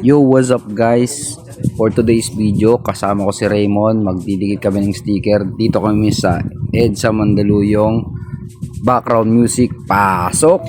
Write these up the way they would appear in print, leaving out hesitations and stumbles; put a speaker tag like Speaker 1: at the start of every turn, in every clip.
Speaker 1: Yo, what's up guys? For today's video, kasama ko si Raymond. Magdidikit kami ng sticker. Dito kami sa EDSA Mandaluyong. Background music, pasok!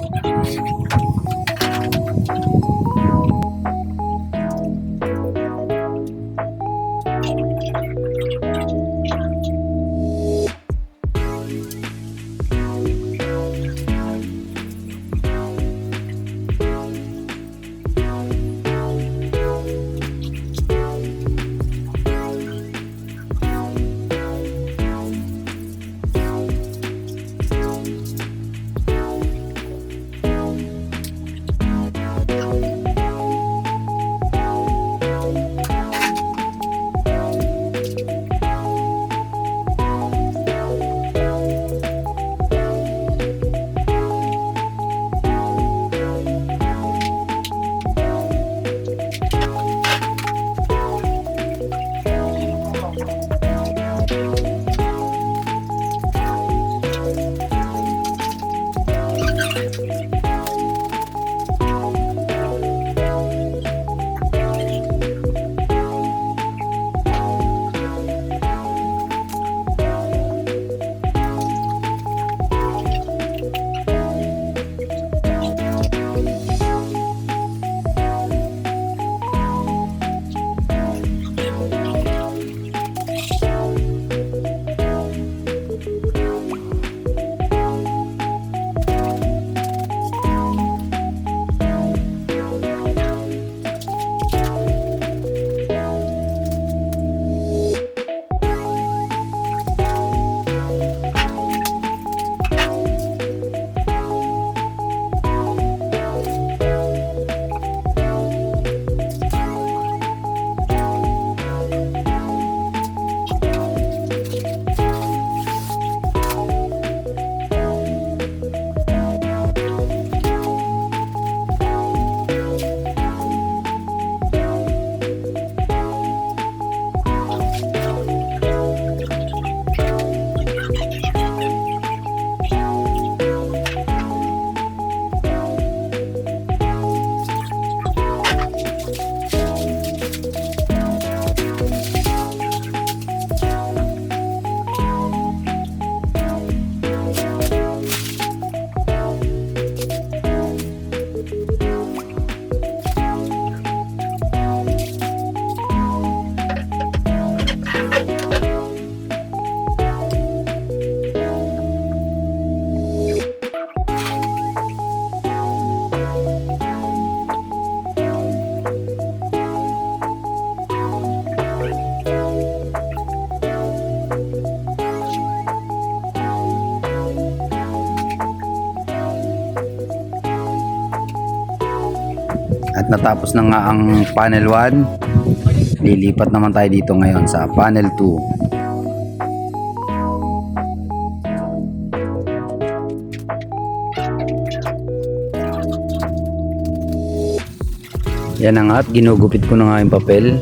Speaker 1: At natapos na nga ang panel 1. Lilipat naman tayo dito ngayon sa panel 2. Yan na nga, at ginugupit ko na nga yung papel.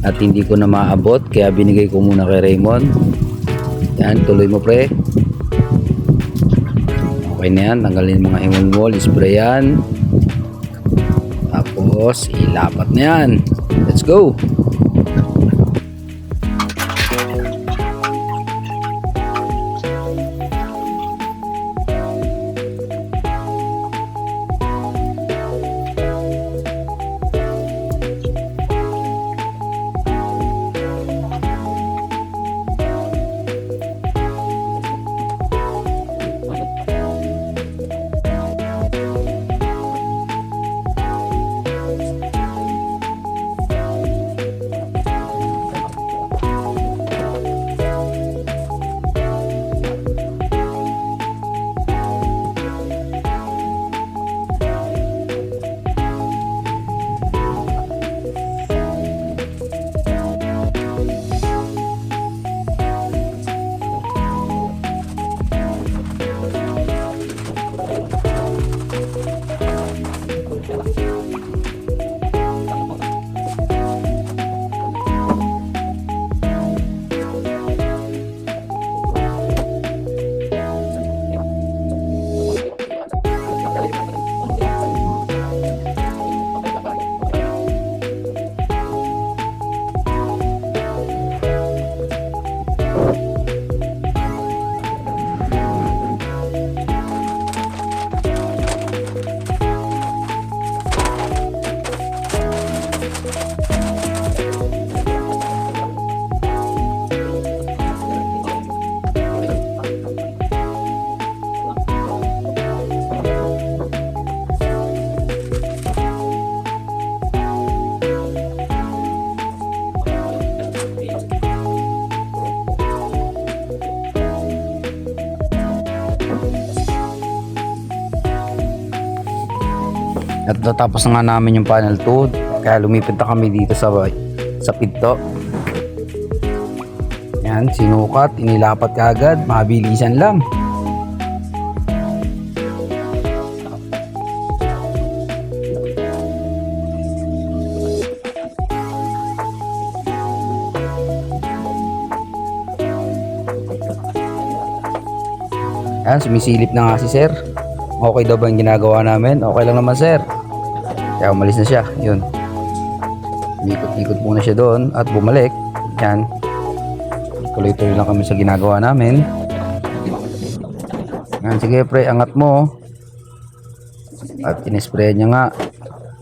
Speaker 1: At hindi ko na maabot, kaya binigay ko muna kay Raymond. Yan, tuloy mo pre. Okay na yan, tanggalin mga imon wall, spray yan. Tapos, ilapat na yan. Let's go! At natapos na nga namin yung panel 2, kaya lumipit na kami dito sa pinto. Yan, sinukat, inilapat kaagad, mabilisan lang. Yan, sumisilip na nga si sir. Okay daw ba yung ginagawa namin? Okay lang naman sir. Kaya umalis na siya. Yun. Ikot-ikot muna siya doon at bumalik. Yan. Tuloy-tuloy lang kami sa ginagawa namin. Yan, sige pre, angat mo. At inispray niya nga.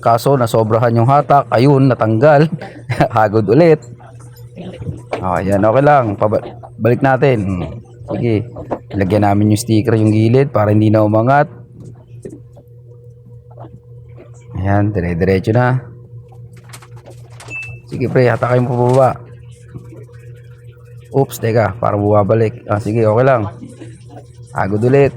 Speaker 1: Kaso nasobrahan yung hatak. Ayun, natanggal. Hagod ulit. Yan, okay lang. Balik natin. Sige. Lagyan namin yung sticker yung gilid para hindi na umangat. Ayan, dire-diretso na. Sige pre, hatakay mo pababa. Oops, teka, para bumabalik. Sige, okay lang. Agad ulit.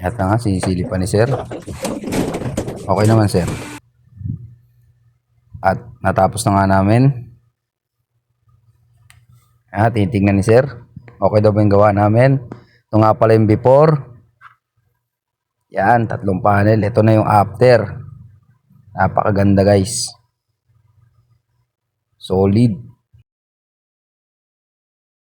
Speaker 1: At nga, sinisilipan ni sir. Okay naman sir. At natapos na nga namin. Titingnan ni sir. Okay daw ba yung gawa namin? Ito nga pala yung before. Yan, 3 panel. Ito na yung after. Napakaganda guys. Solid.